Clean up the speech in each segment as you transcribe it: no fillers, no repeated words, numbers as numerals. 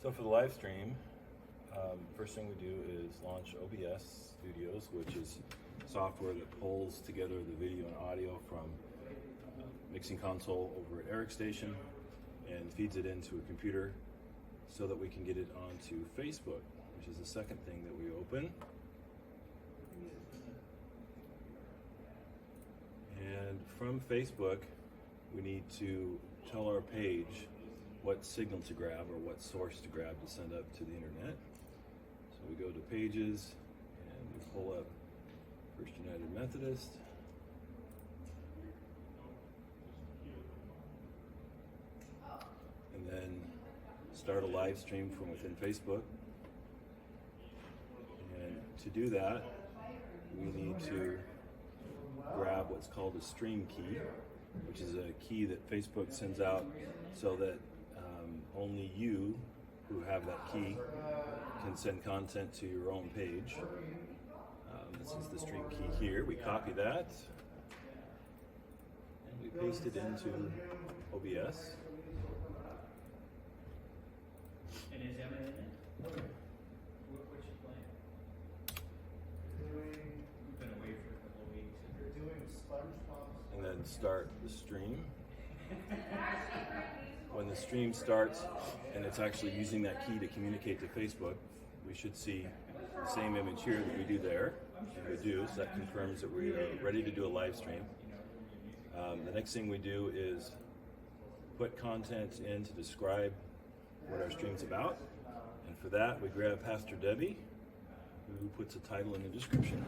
So for the live stream, first thing we do is launch OBS Studios, which is software that pulls together the video and audio from mixing console over at Eric's station and feeds it into a computer so that we can get it onto Facebook, which is the second thing that we open. And from Facebook, we need to tell our page what signal to grab or what source to grab to send up to the internet. So we go to Pages and we pull up First United Methodist. And then start a live stream from within Facebook. And to do that, we need to grab what's called a stream key, which is a key that Facebook sends out so that only you who have that key can send content to your own page. This is the stream key here. We copy that and we paste it into OBS. And is Emma in it? What's your plan? We've been away for a couple of weeks. You're doing SpongeBob. And then start the stream. When the stream starts and it's actually using that key to communicate to Facebook, we should see the same image here that we do there. And we do, so that confirms that we are ready to do a live stream. The next thing we do is put content in to describe what our stream's about. And for that, we grab Pastor Debbie, who puts a title in the description.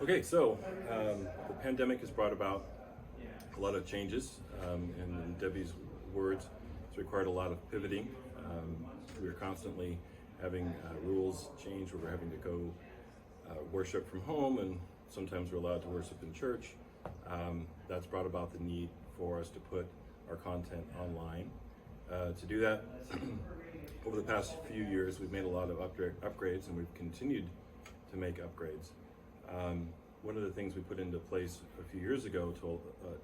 Okay, so the pandemic has brought about a lot of changes, and in Debbie's words, it's required a lot of pivoting. We are constantly having rules change where we're having to go worship from home, and sometimes we're allowed to worship in church. That's brought about the need for us to put our content online. To do that, over the past few years, we've made a lot of upgrades, and we've continued to make upgrades. One of the things we put into place a few years ago to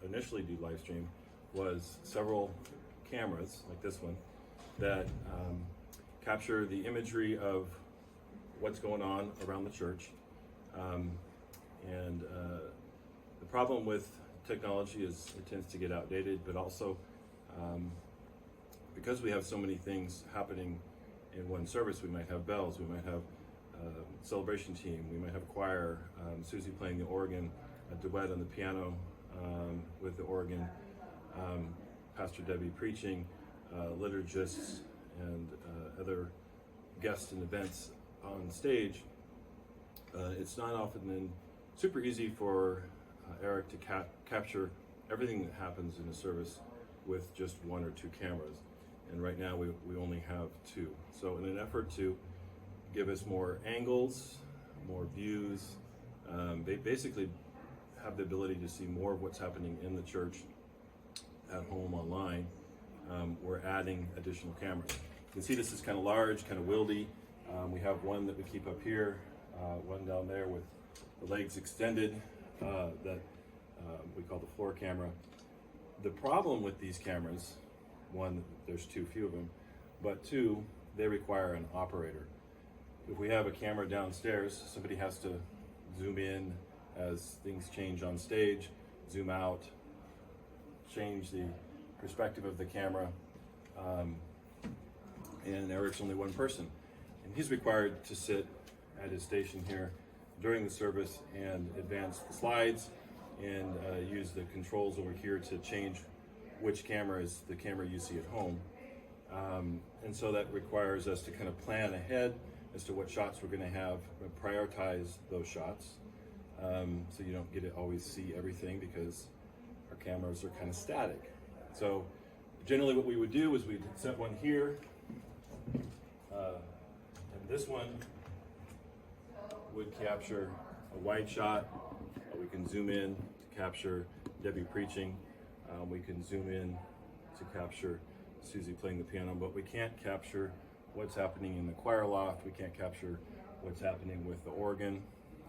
initially do live stream was several cameras, like this one, that capture the imagery of what's going on around the church. The problem with technology is it tends to get outdated, but also because we have so many things happening in one service, we might have bells, we might have celebration team, we might have choir, Susie playing the organ, a duet on the piano with the organ, Pastor Debbie preaching, liturgists, and other guests and events on stage. It's not often super easy for Eric to capture everything that happens in a service with just one or two cameras. And right now we only have two. So in an effort to give us more angles, more views, they basically have the ability to see more of what's happening in the church, at home, online. We're adding additional cameras. You can see this is kind of large, kind of wieldy. We have one that we keep up here, one down there with the legs extended that we call the floor camera. The problem with these cameras, one, there's too few of them, but two, they require an operator. If we have a camera downstairs, somebody has to zoom in as things change on stage, zoom out, change the perspective of the camera, and Eric's only one person. And he's required to sit at his station here during the service and advance the slides and use the controls over here to change which camera is the camera you see at home. And so that requires us to kind of plan ahead as to what shots we're going to have, but prioritize those shots. So you don't get to always see everything because our cameras are kind of static. So generally what we would do is we'd set one here, and this one would capture a wide shot. We can zoom in to capture Debbie preaching. We can zoom in to capture Susie playing the piano, but we can't capture what's happening in the choir loft. We can't capture what's happening with the organ.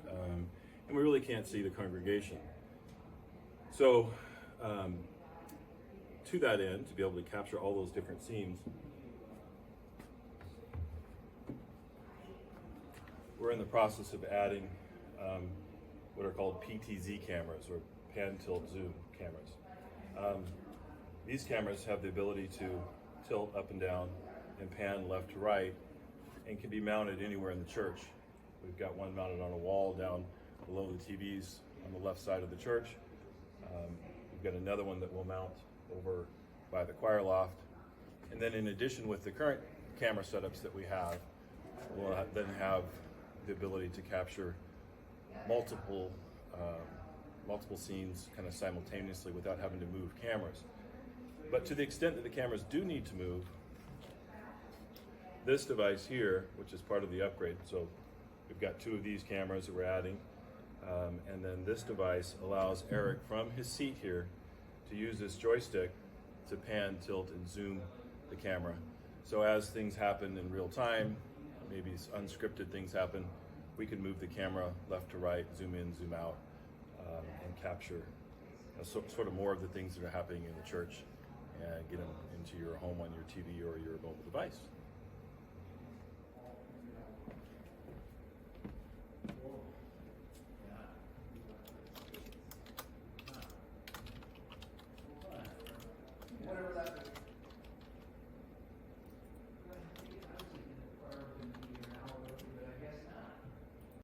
And we really can't see the congregation. So to that end, to be able to capture all those different scenes, we're in the process of adding what are called PTZ cameras, or pan, tilt, zoom cameras. These cameras have the ability to tilt up and down and pan left to right, and can be mounted anywhere in the church. We've got one mounted on a wall down below the TVs on the left side of the church. We've got another one that will mount over by the choir loft. And then in addition, with the current camera setups that we have, we'll then have the ability to capture multiple scenes kind of simultaneously without having to move cameras. But to the extent that the cameras do need to move, this device here, which is part of the upgrade, so we've got 2 of these cameras that we're adding, and then this device allows Eric from his seat here to use this joystick to pan, tilt, and zoom the camera. So as things happen in real time, maybe unscripted things happen, we can move the camera left to right, zoom in, zoom out, and capture sort of more of the things that are happening in the church and get them into your home on your TV or your mobile device.